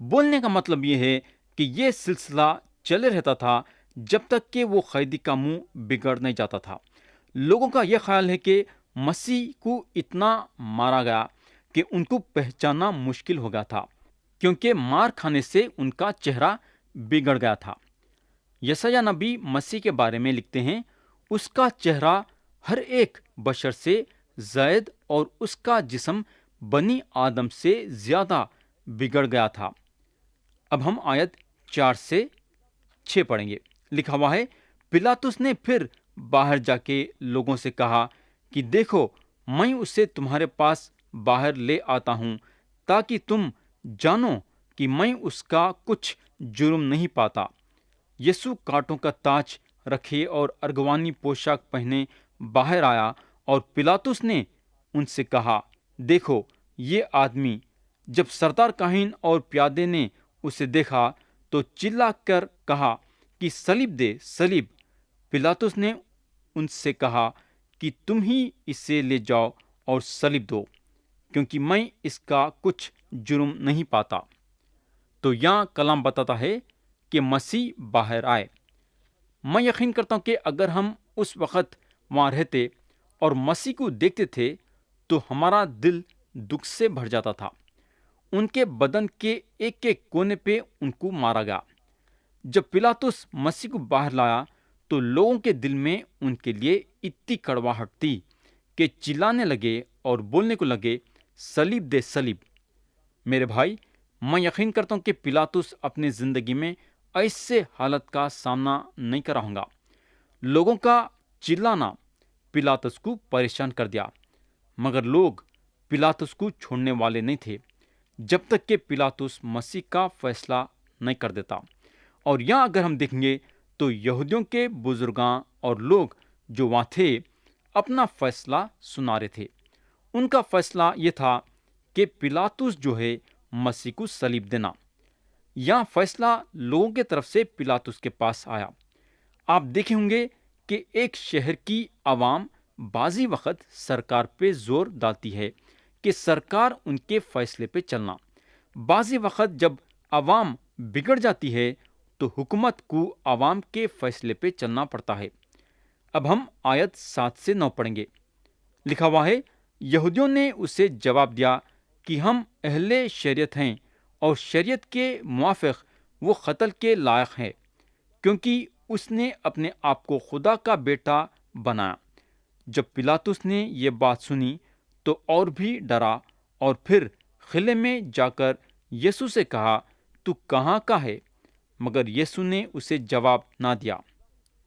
بولنے کا مطلب یہ ہے کہ یہ سلسلہ چلے رہتا تھا جب تک کہ وہ قیدی کا منہ بگڑ نہیں جاتا تھا۔ لوگوں کا یہ خیال ہے کہ مسیح کو اتنا مارا گیا کہ ان کو پہچاننا مشکل ہو گیا تھا، کیونکہ مار کھانے سے ان کا چہرہ بگڑ گیا تھا۔ یسایہ نبی مسیح کے بارے میں لکھتے ہیں، اس کا چہرہ ہر ایک بشر سے زائد اور اس کا جسم بنی آدم سے زیادہ بگڑ گیا تھا۔ اب ہم آیت 4 سے 6 پڑھیں گے۔ لکھا ہوا ہے، پلاطس نے پھر باہر جا کے لوگوں سے کہا کہ دیکھو، میں اسے تمہارے پاس باہر لے آتا ہوں تاکہ تم جانو کہ میں اس کا کچھ جرم نہیں پاتا۔ یسوع کانٹوں کا تاج رکھے اور ارغوانی پوشاک پہنے باہر آیا، اور پلاطس نے ان سے کہا، دیکھو یہ آدمی۔ جب سردار کاہن اور پیادے نے اسے دیکھا تو چلا کر کہا کہ صلیب دے، صلیب۔ پلاطس نے ان سے کہا کہ تم ہی اسے لے جاؤ اور صلیب دو، کیونکہ میں اس کا کچھ جرم نہیں پاتا۔ تو یہاں کلام بتاتا ہے کہ مسیح باہر آئے۔ میں یقین کرتا ہوں کہ اگر ہم اس وقت وہاں رہتے اور مسیح کو دیکھتے تھے تو ہمارا دل دکھ سے بھر جاتا تھا۔ ان کے بدن کے ایک ایک کونے پہ ان کو مارا گیا۔ جب پلاطس مسیح کو باہر لایا تو لوگوں کے دل میں ان کے لیے اتنی کڑواہٹ تھی کہ چلانے لگے اور بولنے کو لگے، صلیب دے، صلیب۔ میرے بھائی، میں یقین کرتا ہوں کہ پلاطس اپنی زندگی میں ایسے حالت کا سامنا نہیں کرا ہوں گا۔ لوگوں کا چلانا پلاطس کو پریشان کر دیا، مگر لوگ پلاطس کو چھوڑنے والے نہیں تھے جب تک کہ پلاطس مسیح کا فیصلہ نہیں کر دیتا۔ اور یہاں اگر ہم دیکھیں گے تو یہودیوں کے بزرگاں اور لوگ جو وہاں تھے اپنا فیصلہ سنا رہے تھے۔ ان کا فیصلہ یہ تھا کہ پلاطس جو ہے مسیح کو صلیب دینا۔ یہاں فیصلہ لوگوں کے طرف سے پلاطس کے پاس آیا۔ آپ دیکھیں ہوں گے کہ ایک شہر کی عوام بعضی وقت سرکار پہ زور ڈالتی ہے کہ سرکار ان کے فیصلے پہ چلنا۔ بعضی وقت جب عوام بگڑ جاتی ہے تو حکومت کو عوام کے فیصلے پہ چلنا پڑتا ہے۔ اب ہم آیت 7 سے 9 پڑھیں گے۔ لکھا ہوا ہے، یہودیوں نے اسے جواب دیا کہ ہم اہل شریعت ہیں اور شریعت کے موافق وہ قتل کے لائق ہے، کیونکہ اس نے اپنے آپ کو خدا کا بیٹا بنایا۔ جب پلاطس نے یہ بات سنی تو اور بھی ڈرا، اور پھر قلعے میں جا کر یسوع سے کہا، تو کہاں کا ہے؟ مگر یسوع نے اسے جواب نہ دیا۔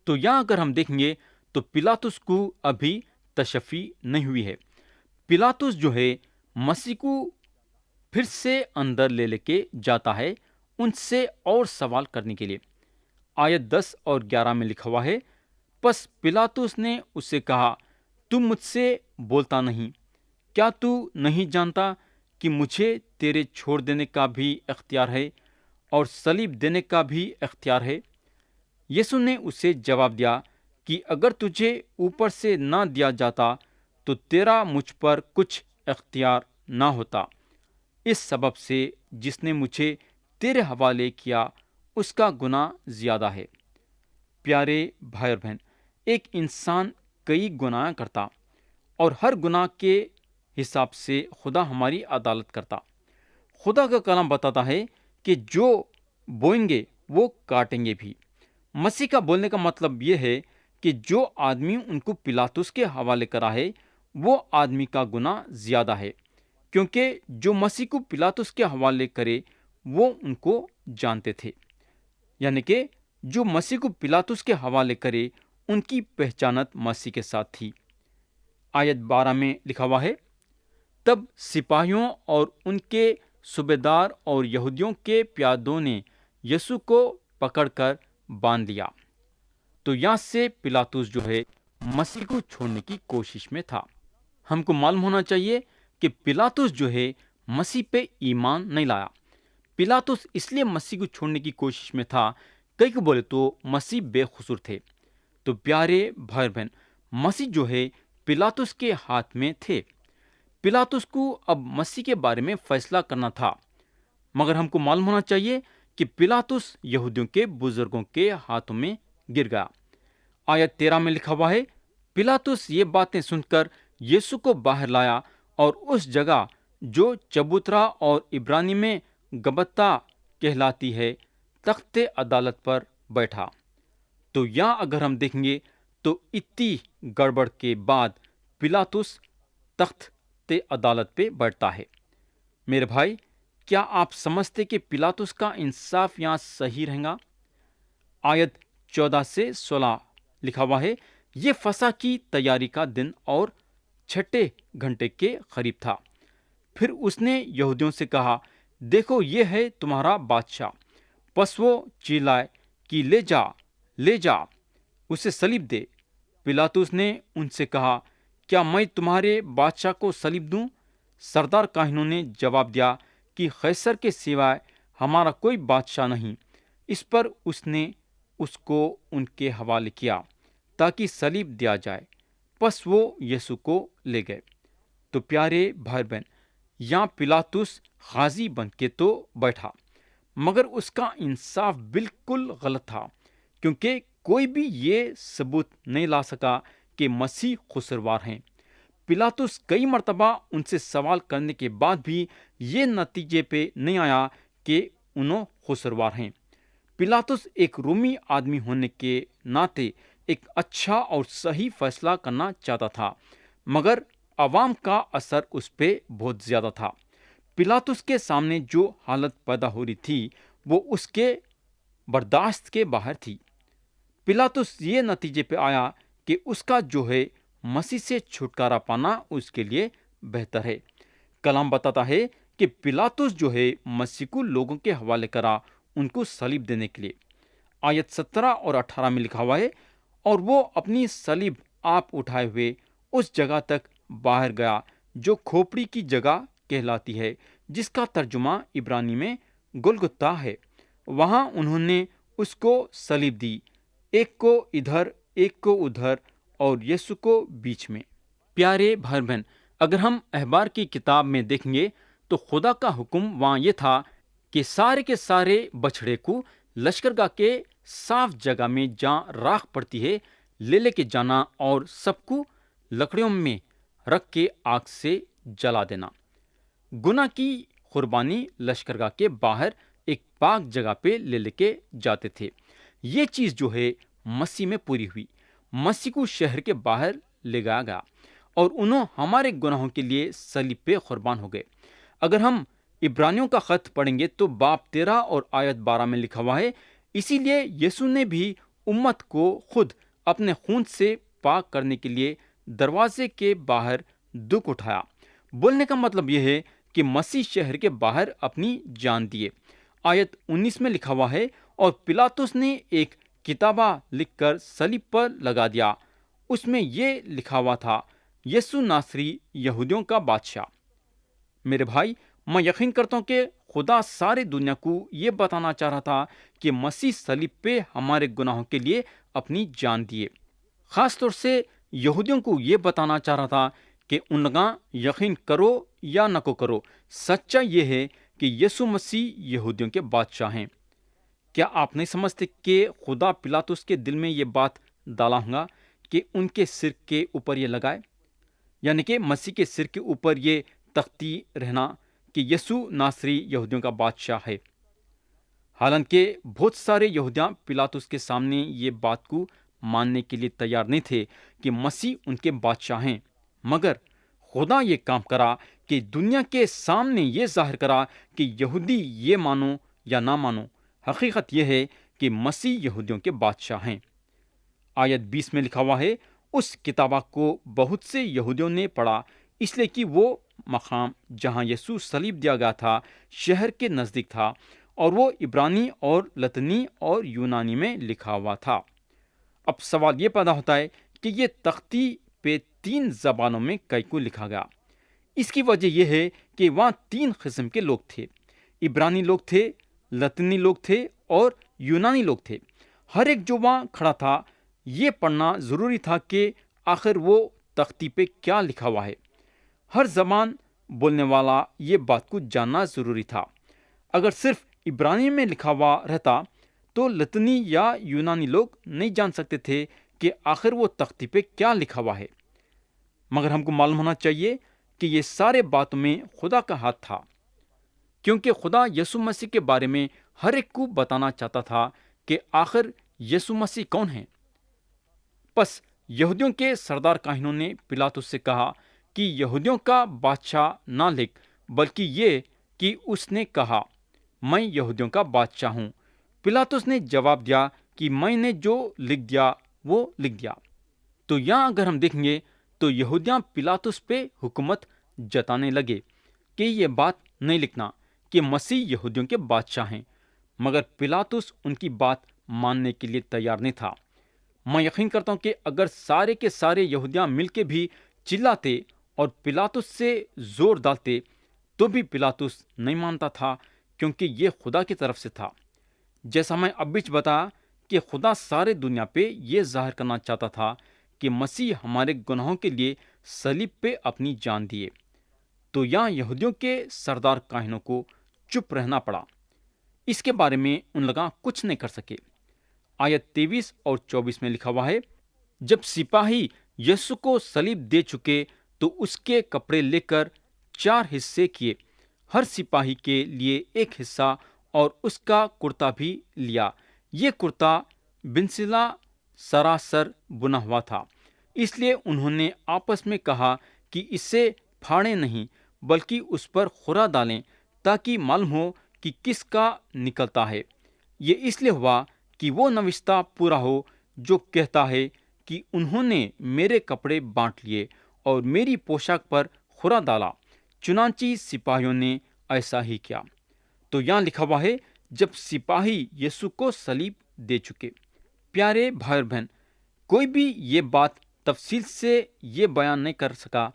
تو یہاں اگر ہم دیکھیں گے تو پلاطس کو ابھی تشفی نہیں ہوئی ہے۔ پلاطس جو ہے مسیح کو پھر سے اندر لے کے جاتا ہے ان سے اور سوال کرنے کے لیے۔ آیت 10 اور 11 میں لکھا ہوا ہے، پس پلاطس نے اس سے کہا، تو مجھ سے بولتا نہیں؟ کیا تو نہیں جانتا کہ مجھے تیرے چھوڑ دینے کا بھی اختیار ہے اور صلیب دینے کا بھی اختیار ہے؟ یسوع نے اسے جواب دیا کہ اگر تجھے اوپر سے نہ دیا جاتا تو تیرا مجھ پر کچھ اختیار نہ ہوتا۔ اس سبب سے جس نے مجھے تیرے حوالے کیا اس کا گناہ زیادہ ہے۔ پیارے بھائی اور بہن، ایک انسان کئی گناہ کرتا اور ہر گناہ کے حساب سے خدا ہماری عدالت کرتا۔ خدا کا کلام بتاتا ہے کہ جو بوئیں گے وہ کاٹیں گے بھی۔ مسیح کا بولنے کا مطلب یہ ہے کہ جو آدمی ان کو پلاطس کے حوالے کرا ہے وہ آدمی کا گناہ زیادہ ہے، کیونکہ جو مسیح کو پلاطس کے حوالے کرے وہ ان کو جانتے تھے، یعنی کہ جو مسیح کو پلاطس کے حوالے کرے ان کی پہچانت مسیح کے ساتھ تھی۔ آیت 12 میں لکھا ہوا ہے، تب سپاہیوں اور ان کے صوبیدار اور یہودیوں کے پیادوں نے یسوع کو پکڑ کر باندھ لیا۔ تو یہاں سے پلاطس جو ہے مسیح کو چھوڑنے کی کوشش میں تھا۔ ہم کو معلوم ہونا چاہیے کہ پلاطس جو ہے مسیح پہ ایمان نہیں لایا۔ پلاطس اس لیے مسیح کو چھوڑنے کی کوشش میں تھا، کئی کو بولے تو مسیح بے قصور تھے۔ تو پیارے بھائی بہن، مسیح جو ہے پلاطس کے ہاتھ میں تھے۔ پلاطس کو اب مسیح کے بارے میں فیصلہ کرنا تھا۔ مگر ہم کو معلوم ہونا چاہیے کہ پلاطس یہودیوں کے بزرگوں کے ہاتھوں میں گر گیا۔ آیت 13 میں لکھا ہوا ہے، پلاطس یہ باتیں سن کر یسوع کو باہر لایا اور اس جگہ جو چبوترا اور عبرانی میں گبتہ کہلاتی ہے تخت عدالت پر بیٹھا۔ تو یہاں اگر ہم دیکھیں گے تو اتنی گڑبڑ کے بعد پلاطس تخت عدالت پہ بیٹھتا ہے۔ میرے بھائی، کیا آپ سمجھتے کہ پلاطس کا انصاف یہاں صحیح رہے گا؟ آیت 14 سے 16 لکھا ہوا ہے، یہ فسح کی تیاری کا دن اور چھٹے گھنٹے کے قریب تھا۔ پھر اس نے یہودیوں سے کہا، دیکھو یہ ہے تمہارا بادشاہ۔ پس وہ چیلائے کہ لے جا، لے جا، اسے صلیب دے۔ پلاطس نے ان سے کہا، کیا میں تمہارے بادشاہ کو صلیب دوں؟ سردار کاہنوں نے جواب دیا کہ قیصر کے سوائے ہمارا کوئی بادشاہ نہیں۔ اس پر اس نے اس کو ان کے حوالے کیا تاکہ صلیب دیا جائے۔ پس وہ یسوع کو لے گئے۔ تو پیارے بھائی بہن، یہاں پلاطس قاضی بن کے تو بیٹھا، مگر اس کا انصاف بالکل غلط تھا، کیونکہ کوئی بھی یہ ثبوت نہیں لا سکا کہ مسیح قصوروار ہیں۔ پلاطس کئی مرتبہ ان سے سوال کرنے کے بعد بھی یہ نتیجے پہ نہیں آیا کہ انہوں قصوروار ہیں۔ پلاطس ایک رومی آدمی ہونے کے ناطے ایک اچھا اور صحیح فیصلہ کرنا چاہتا تھا، مگر عوام کا اثر اس پہ بہت زیادہ تھا۔ پلاطس کے سامنے جو حالت پیدا ہو رہی تھی وہ اس کے برداشت کے باہر تھی۔ پلاطس یہ نتیجے پہ آیا کہ اس کا جو ہے مسیح سے چھٹکارا پانا اس کے لیے بہتر ہے۔ کلام بتاتا ہے کہ پلاطس جو ہے مسیح کو لوگوں کے حوالے کرا ان کو صلیب دینے کے لیے۔ آیت 17 اور 18 میں لکھا ہوا ہے، اور وہ اپنی صلیب آپ اٹھائے ہوئے اس جگہ تک باہر گیا جو کھوپڑی کی جگہ کہلاتی ہے، جس کا ترجمہ عبرانی میں گلگتا ہے۔ وہاں انہوں نے اس کو صلیب دی، ایک کو ادھر ایک کو ادھر اور یسوع کو بیچ میں۔ پیارے بھائی بہن، اگر ہم احبار کی کتاب میں دیکھیں گے تو خدا کا حکم وہاں یہ تھا کہ سارے کے سارے بچھڑے کو لشکرگاہ کے صاف جگہ میں جہاں راکھ پڑتی ہے لے کے جانا اور سب کو لکڑیوں میں رکھ کے آگ سے جلا دینا۔ گناہ کی قربانی لشکرگاہ کے باہر ایک پاک جگہ پہ لے کے جاتے تھے۔ یہ چیز جو ہے مسیح میں پوری ہوئی۔ مسیح کو شہر کے باہر لے گیا گیا اور انہوں ہمارے گناہوں کے لیے صلیب پہ قربان ہو گئے۔ اگر ہم عبرانیوں کا خط پڑھیں گے تو باب 13 اور آیت 12 میں لکھا ہوا ہے، اسی لیے یسوع نے بھی امت کو خود اپنے خون سے پاک کرنے کے لیے دروازے کے باہر دکھ اٹھایا۔ بولنے کا مطلب یہ ہے کہ مسیح شہر کے باہر اپنی جان دیے۔ آیت 19 میں لکھا ہوا ہے، اور پلاطس نے ایک کتابہ لکھ کر صلیب پر لگا دیا، اس میں یہ لکھا ہوا تھا، یسوع ناصری یہودیوں کا بادشاہ۔ میرے بھائی، میں یقین کرتا ہوں کہ خدا ساری دنیا کو یہ بتانا چاہ رہا تھا کہ مسیح صلیب پہ ہمارے گناہوں کے لیے اپنی جان دیے۔ خاص طور سے یہودیوں کو یہ بتانا چاہ رہا تھا کہ ان لوگاں یقین کرو یا نہ کرو، سچا یہ ہے کہ یسوع مسیح یہودیوں کے بادشاہ ہیں۔ کیا آپ نہیں سمجھتے کہ خدا پلاطس کے دل میں یہ بات ڈالا ہوگا کہ ان کے سر کے اوپر یہ لگائے، یعنی کہ مسیح کے سر کے اوپر یہ تختی رہنا کہ یسوع ناصری یہودیوں کا بادشاہ ہے؟ حالانکہ بہت سارے یہودیاں پلاطس کے سامنے یہ بات کو ماننے کے لیے تیار نہیں تھے کہ مسیح ان کے بادشاہ ہیں، مگر خدا یہ کام کرا کہ دنیا کے سامنے یہ ظاہر کرا کہ یہودی یہ مانو یا نہ مانو، حقیقت یہ ہے کہ مسیح یہودیوں کے بادشاہ ہیں۔ آیت 20 میں لکھا ہوا ہے، اس کتابہ کو بہت سے یہودیوں نے پڑھا، اس لیے کہ وہ مقام جہاں یسوع صلیب دیا گیا تھا شہر کے نزدیک تھا، اور وہ عبرانی اور لطنی اور یونانی میں لکھا ہوا تھا۔ اب سوال یہ پیدا ہوتا ہے کہ یہ تختی پہ 3 زبانوں میں کئی کو لکھا گیا۔ اس کی وجہ یہ ہے کہ وہاں 3 قسم کے لوگ تھے، عبرانی لوگ تھے، لطنی لوگ تھے اور یونانی لوگ تھے۔ ہر ایک جو وہاں کھڑا تھا یہ پڑھنا ضروری تھا کہ آخر وہ تختی پہ کیا لکھا ہوا ہے۔ ہر زبان بولنے والا یہ بات کو جاننا ضروری تھا۔ اگر صرف عبرانی میں لکھا ہوا رہتا تو لتنی یا یونانی لوگ نہیں جان سکتے تھے کہ آخر وہ تختی پہ کیا لکھا ہوا ہے، مگر ہم کو معلوم ہونا چاہیے کہ یہ سارے باتوں میں خدا کا ہاتھ تھا، کیونکہ خدا یسوع مسیح کے بارے میں ہر ایک کو بتانا چاہتا تھا کہ آخر یسوع مسیح کون ہے۔ پس یہودیوں کے سردار کاہنوں نے پلاطس سے کہا کہ یہودیوں کا بادشاہ نہ لکھ، بلکہ یہ کہ اس نے کہا میں یہودیوں کا بادشاہ ہوں۔ پلاطس نے جواب دیا کہ میں نے جو لکھ دیا وہ لکھ دیا۔ تو یہاں اگر ہم دیکھیں گے تو یہودیاں پلاطس پہ حکومت جتانے لگے کہ یہ بات نہیں لکھنا کہ مسیح یہودیوں کے بادشاہ ہیں، مگر پلاطس ان کی بات ماننے کے لیے تیار نہیں تھا۔ میں یقین کرتا ہوں کہ اگر سارے کے سارے یہودیاں مل کے بھی چلاتے اور پلاطس سے زور ڈالتے تو بھی پلاطس نہیں مانتا تھا، کیونکہ یہ خدا کی طرف سے تھا۔ جیسا میں اب بھی بتایا کہ خدا سارے دنیا پہ یہ ظاہر کرنا چاہتا تھا کہ مسیح ہمارے گناہوں کے لیے صلیب پہ اپنی جان دیے۔ تو یہاں یہودیوں کے سردار کاہنوں کو چپ رہنا پڑا، اس کے بارے میں ان لوگ کچھ نہیں کر سکے۔ آیت 23 اور 24 میں لکھا ہوا ہے، جب سپاہی یسوع کو صلیب دے چکے تو اس کے کپڑے لے کر 4 حصے کیے، ہر سپاہی کے لیے ایک حصہ، اور اس کا کرتا بھی لیا۔ یہ کرتا بنسلا سراسر بنا ہوا تھا، اس لیے انہوں نے آپس میں کہا کہ اسے پھاڑیں نہیں بلکہ اس پر خورا ڈالیں تاکہ معلوم ہو کہ کس کا نکلتا ہے۔ یہ اس لیے ہوا کہ وہ نوشتہ پورا ہو جو کہتا ہے کہ انہوں نے میرے کپڑے بانٹ لیے اور میری پوشاک پر خورا ڈالا۔ چنانچہ سپاہیوں نے ایسا ہی کیا۔ تو یہاں لکھا ہوا ہے، جب سپاہی یسوع کو صلیب دے چکے۔ پیارے بھائی اور بہن، کوئی بھی یہ بات تفصیل سے یہ بیان نہیں کر سکا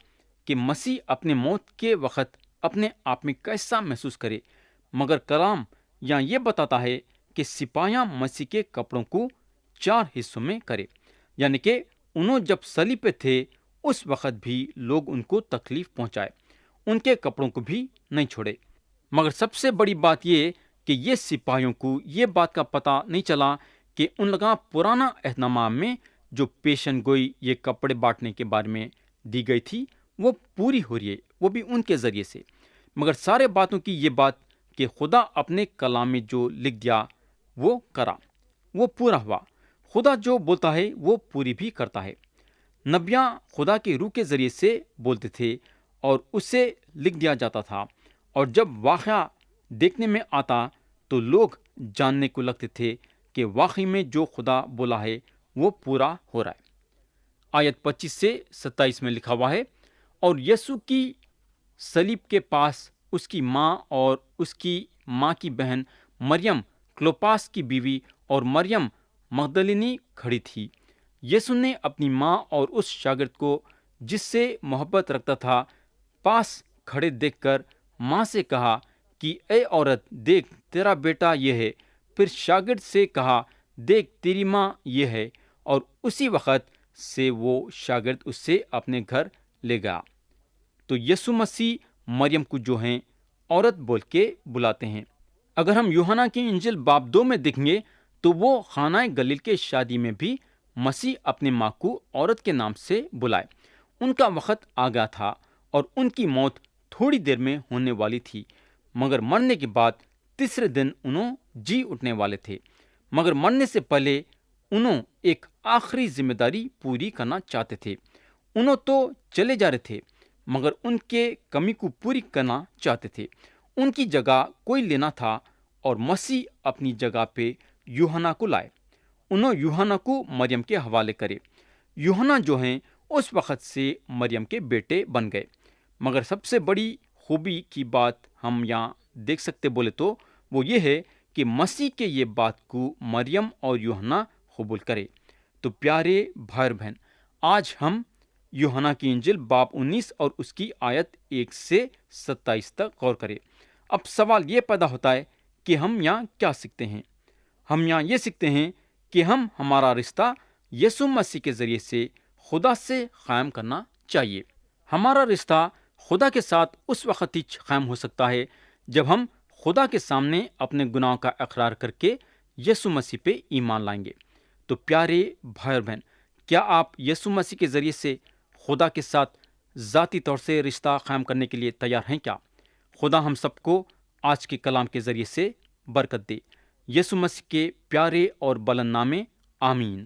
کہ مسیح اپنے موت کے وقت اپنے آپ میں کیسا محسوس کرے، مگر کلام یہاں یہ بتاتا ہے کہ سپاہیاں مسیح کے کپڑوں کو 4 حصوں میں کرے، یعنی کہ انہوں جب صلیب پہ تھے اس وقت بھی لوگ ان کو تکلیف پہنچائے، ان کے کپڑوں کو بھی نہیں چھوڑے۔ مگر سب سے بڑی بات یہ کہ یہ سپاہیوں کو یہ بات کا پتہ نہیں چلا کہ ان لوگوں پرانا عہد نامہ میں جو پیشن گوئی یہ کپڑے بانٹنے کے بارے میں دی گئی تھی وہ پوری ہو رہی ہے، وہ بھی ان کے ذریعے سے۔ مگر سارے باتوں کی یہ بات کہ خدا اپنے کلام میں جو لکھ دیا وہ کرا، وہ پورا ہوا۔ خدا جو بولتا ہے وہ پوری بھی کرتا ہے۔ نبیاں خدا کے روح کے ذریعے سے بولتے تھے اور اسے لکھ دیا جاتا تھا، اور جب واقعہ دیکھنے میں آتا تو لوگ جاننے کو لگتے تھے کہ واقعی میں جو خدا بولا ہے وہ پورا ہو رہا ہے۔ آیت 25 سے 27 میں لکھا ہوا ہے، اور یسوع کی صلیب کے پاس اس کی ماں اور اس کی ماں کی بہن مریم کلوپاس کی بیوی اور مریم مغدلینی کھڑی تھی۔ یسوع نے اپنی ماں اور اس شاگرد کو جس سے محبت رکھتا تھا پاس کھڑے دیکھ کر ماں سے کہا کہ اے عورت، دیکھ تیرا بیٹا یہ ہے۔ پھر شاگرد سے کہا دیکھ تیری ماں یہ ہے، اور اسی وقت سے وہ شاگرد اس سے اپنے گھر لے گیا۔ تو یسوع مسیح مریم کو جو ہیں عورت بول کے بلاتے ہیں۔ اگر ہم یوحنا کی انجیل باب 2 میں دیکھیں گے تو وہ خانہ گلیل کے شادی میں بھی مسیح اپنے ماں کو عورت کے نام سے بلائے۔ ان کا وقت آ گیا تھا اور ان کی موت تھوڑی دیر میں ہونے والی تھی، مگر مرنے کے بعد تیسرے دن انہوں جی اٹھنے والے تھے۔ مگر مرنے سے پہلے انہوں ایک آخری ذمہ داری پوری کرنا چاہتے تھے۔ انہوں تو چلے جا رہے تھے مگر ان کے کمی کو پوری کرنا چاہتے تھے۔ ان کی جگہ کوئی لینا تھا اور مسیح اپنی جگہ پہ یوحنا کو لائے۔ انہوں یوحنا کو مریم کے حوالے کرے۔ یوحنا جو ہیں اس وقت سے مریم کے بیٹے بن گئے۔ مگر سب سے بڑی خوبی کی بات ہم یہاں دیکھ سکتے بولے تو وہ یہ ہے کہ مسیح کے یہ بات کو مریم اور یوحنا قبول کرے۔ تو پیارے بھائی اور بہن، آج ہم یوحنا کی انجیل باب 19 اور اس کی آیت 1 سے 27 تک غور کریں۔ اب سوال یہ پیدا ہوتا ہے کہ ہم یہاں کیا سیکھتے ہیں؟ ہم یہاں یہ سیکھتے ہیں کہ ہمارا رشتہ یسوع مسیح کے ذریعے سے خدا سے قائم کرنا چاہیے۔ ہمارا رشتہ خدا کے ساتھ اس وقت ہی قائم ہو سکتا ہے جب ہم خدا کے سامنے اپنے گناہوں کا اقرار کر کے یسوع مسیح پہ ایمان لائیں گے۔ تو پیارے بھائی اور بہن، کیا آپ یسوع مسیح کے ذریعے سے خدا کے ساتھ ذاتی طور سے رشتہ قائم کرنے کے لیے تیار ہیں کیا؟ خدا ہم سب کو آج کے کلام کے ذریعے سے برکت دے۔ یسوع مسیح کے پیارے اور بلند نام میں آمین۔